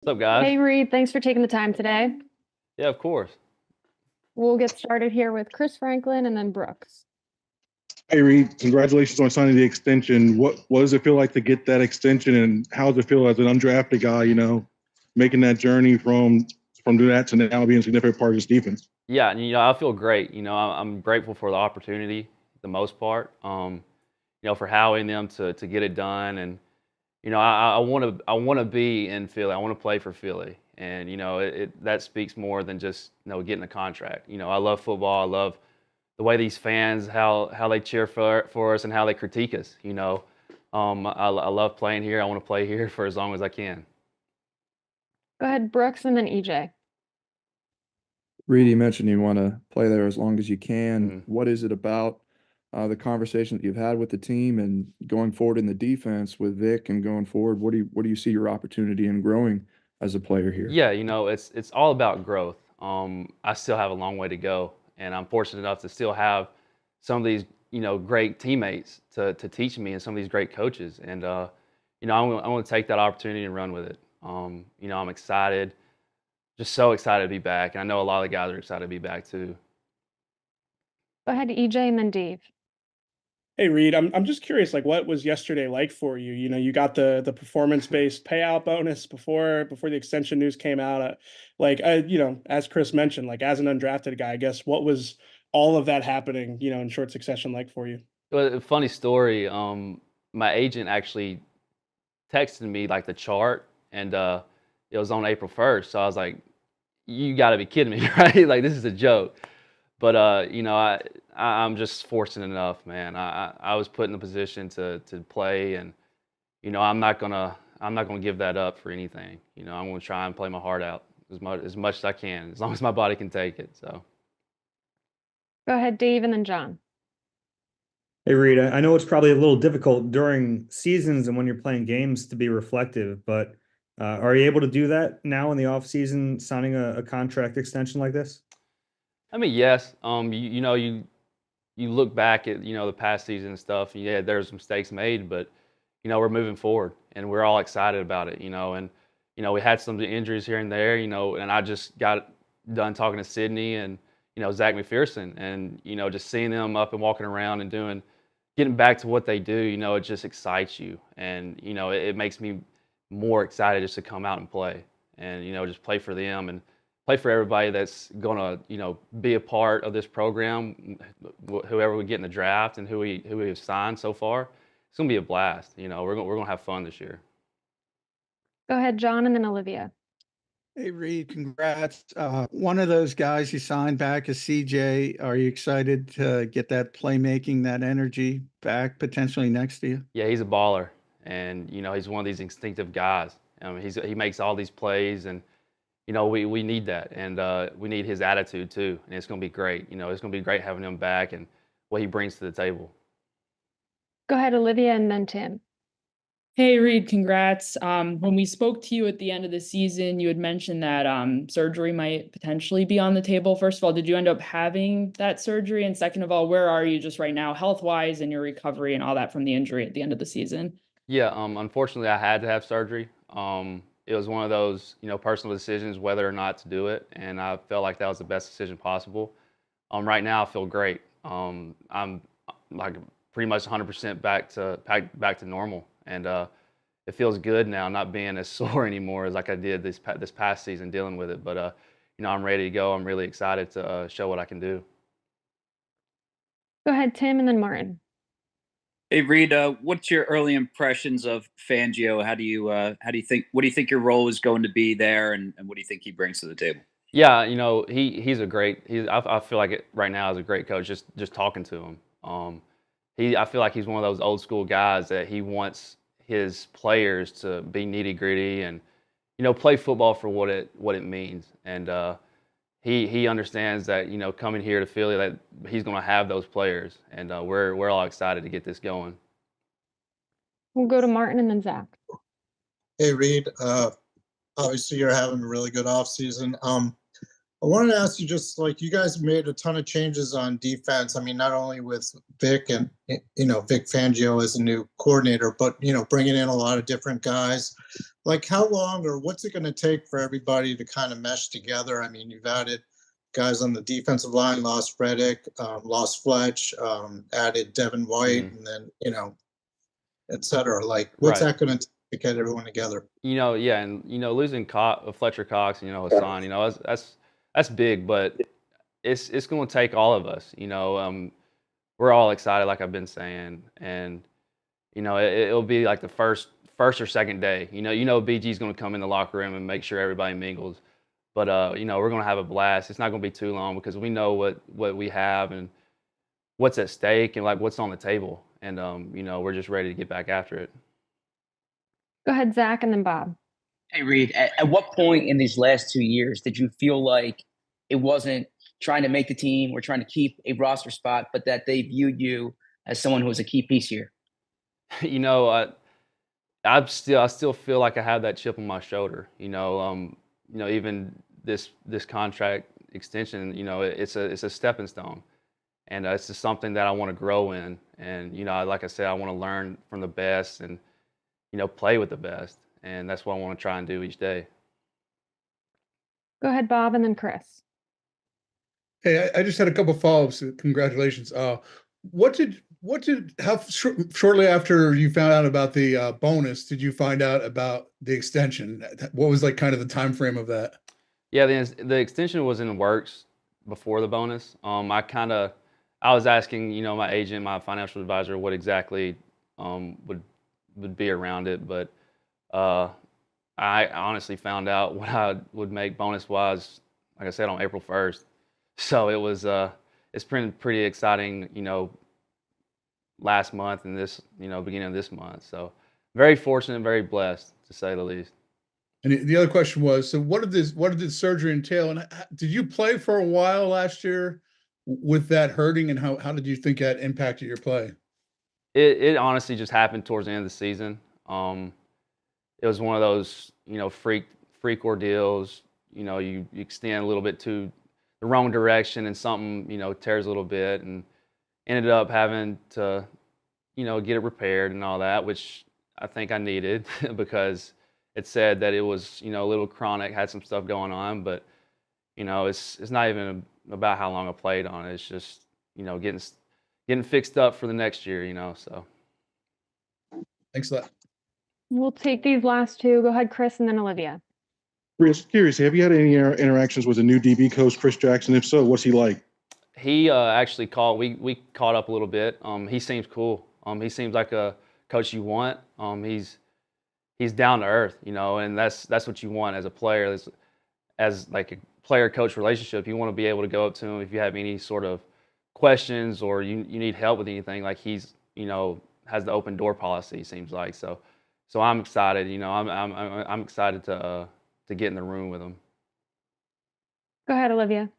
What's up, guys? Hey Reed, thanks for taking the time today. Yeah, of course. We'll get started here with Chris Franklin and then Brooks. Hey Reed, congratulations on signing the extension. What does it feel like to get that extension, and how does it feel as an undrafted guy? Making that journey from doing that to now being a significant part of this defense. Yeah, and I feel great. I'm grateful for the opportunity, the most part. For Howie and them to get it done, and I want to be in Philly. I want to play for Philly, and that speaks more than just getting a contract. I love football. I love the way these fans how they cheer for us and how they critique us. I love playing here. I want to play here for as long as I can. Go ahead, Brooks, and then EJ. Reed, you mentioned you want to play there as long as you can. Mhm. What is it about the conversation that you've had with the team and going forward in the defense with Vic and going forward? What do you see your opportunity in growing as a player here? Yeah, it's all about growth. I still have a long way to go, and I'm fortunate enough to still have some of these, great teammates to teach me, and some of these great coaches. And I want to take that opportunity and run with it. I'm excited, just so excited to be back, and I know a lot of the guys are excited to be back too. Go ahead, EJ, and then Dave. Hey Reed, I'm just curious, like what was yesterday like for you? You got the performance-based payout bonus before the extension news came out. As Chris mentioned, like as an undrafted guy, I guess what was all of that happening, in short succession like for you? But a funny story. My agent actually texted me like the chart, and it was on April 1st. So I was like, "You got to be kidding me, right? Like this is a joke." But I'm just fortunate enough, man. I was put in a position to play, and I'm not gonna give that up for anything. I'm gonna try and play my heart out as much as I can, as long as my body can take it. So Go ahead, Dave, and then John. Hey Reed, I know it's probably a little difficult during seasons and when you're playing games to be reflective, but are you able to do that now in the off season, signing a contract extension like this? I mean, yes. You look back at the past season and stuff. And yeah, there's mistakes made, but we're moving forward, and we're all excited about it. And we had some injuries here and there. And I just got done talking to Sydney and Zach McPherson, and just seeing them up and walking around and getting back to what they do. It just excites you, and it makes me more excited just to come out and play, and just play for them and play for everybody that's gonna be a part of this program. Whoever we get in the draft and who we have signed so far, it's gonna be a blast. We're gonna have fun this year. Go ahead, John, and then Olivia. Hey Reed, congrats. One of those guys you signed back is CJ. Are you excited to get that playmaking, that energy back potentially next to you? Yeah, he's a baller, and he's one of these instinctive guys. He makes all these plays, and we need that, and we need his attitude too, and it's gonna be great. It's gonna be great having him back and what he brings to the table. Go ahead, Olivia, and then Tim. Hey Reed, congrats. When we spoke to you at the end of the season, you had mentioned that surgery might potentially be on the table. First of all, did you end up having that surgery? And second of all, where are you just right now, health-wise, and your recovery and all that from the injury at the end of the season? Yeah, unfortunately, I had to have surgery. It was one of those, personal decisions whether or not to do it, and I felt like that was the best decision possible. Right now, I feel great. I'm like pretty much 100% back to normal, and it feels good now, not being as sore anymore as like I did this past season dealing with it. But I'm ready to go. I'm really excited to show what I can do. Go ahead, Tim, and then Martin. Hey Reed, what's your early impressions of Fangio? What do you think your role is going to be there, and what do you think he brings to the table? Yeah, he's a great. I feel like it right now is a great coach. Just talking to him, I feel like he's one of those old school guys that he wants his players to be nitty gritty and play football for what it means. And he understands that coming here to Philly that he's going to have those players, and we're all excited to get this going. We'll go to Martin and then Zach. Hey Reed, obviously you're having a really good offseason. I wanted to ask you, just like you guys made a ton of changes on defense. I mean, not only with Vic and Vic Fangio as a new coordinator, but bringing in a lot of different guys. Like, how long or what's it going to take for everybody to kind of mesh together? I mean, you've added guys on the defensive line, lost Reddick, lost Fletch, added Devin White, and then et cetera. Like, what's Right. that going to take to get everyone together? Yeah, and losing Fletcher Cox, Hassan, that's big, but it's going to take all of us. We're all excited, like I've been saying, and it'll be like the first or second day. BG's going to come in the locker room and make sure everybody mingles. But we're going to have a blast. It's not going to be too long because we know what we have and what's at stake and like what's on the table, and we're just ready to get back after it. Go ahead, Zach, and then Bob. Hey, Reed, at what point in these last 2 years did you feel like it wasn't trying to make the team or trying to keep a roster spot, but that they viewed you as someone who was a key piece here? I still feel like I have that chip on my shoulder. Even this contract extension, it's a stepping stone, and it's just something that I want to grow in. And like I said, I want to learn from the best and play with the best, and that's what I want to try and do each day. Go ahead, Bob, and then Chris. Hey, I just had a couple follow-ups. Congratulations. Shortly after you found out about the bonus, did you find out about the extension? What was like kind of the time frame of that? Yeah, the extension was in the works before the bonus. I was asking, my agent, my financial advisor, what exactly would be around it, but I honestly found out what I would make bonus-wise, like I said, on April 1st. So it's been pretty exciting, last month and this, beginning of this month. So very fortunate, very blessed, to say the least. And the other question was, so what did surgery entail? And did you play for a while last year with that hurting? And how did you think that impacted your play? It honestly just happened towards the end of the season. It was one of those, freak ordeals. You extend a little bit to the wrong direction and something, tears a little bit, and ended up having to, get it repaired and all that, which I think I needed because it said that it was, a little chronic, had some stuff going on, but, it's not even about how long I played on it. It's just, getting fixed up for the next year, so. Thanks a lot. We'll take these last two. Go ahead, Chris, and then Olivia. Curious, have you had any interactions with the new DB coach, Chris Jackson? If so, what's he like? He actually called. We caught up a little bit. He seems cool. He seems like a coach you want. He's down to earth, and that's what you want as a player. As like a player-coach relationship, you want to be able to go up to him if you have any sort of questions or you need help with anything. Like he's has the open door policy. Seems like so I'm excited. I'm excited to get in the room with him. Go ahead, Olivia.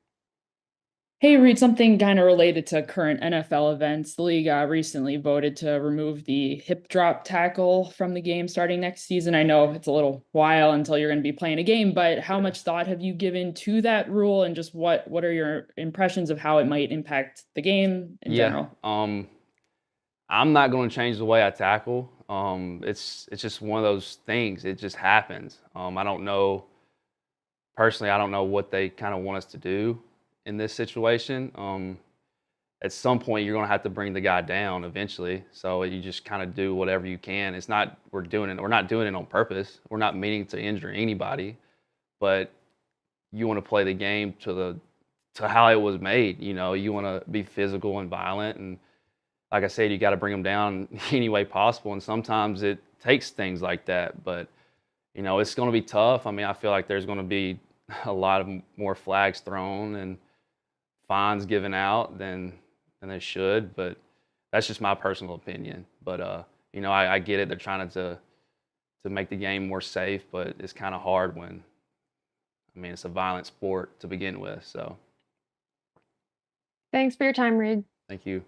Hey, Reed, something kind of related to current NFL events. The league recently voted to remove the hip drop tackle from the game starting next season. I know it's a little while until you're going to be playing a game, but how much thought have you given to that rule, and just what are your impressions of how it might impact the game in general? I'm not going to change the way I tackle. It's just one of those things. It just happens. I don't know. Personally, I don't know what they kind of want us to do in this situation. At some point, you're going to have to bring the guy down eventually. So you just kind of do whatever you can. It's not we're not doing it on purpose. We're not meaning to injure anybody, but you want to play the game to how it was made. You want to be physical and violent, and like I said, you got to bring them down any way possible. And sometimes it takes things like that, but it's going to be tough. I mean, I feel like there's going to be a lot of more flags thrown and fines given out than they should, but that's just my personal opinion. But I get it. They're trying to make the game more safe, but it's kind of hard when, it's a violent sport to begin with. So Thanks for your time, Reed. thank you.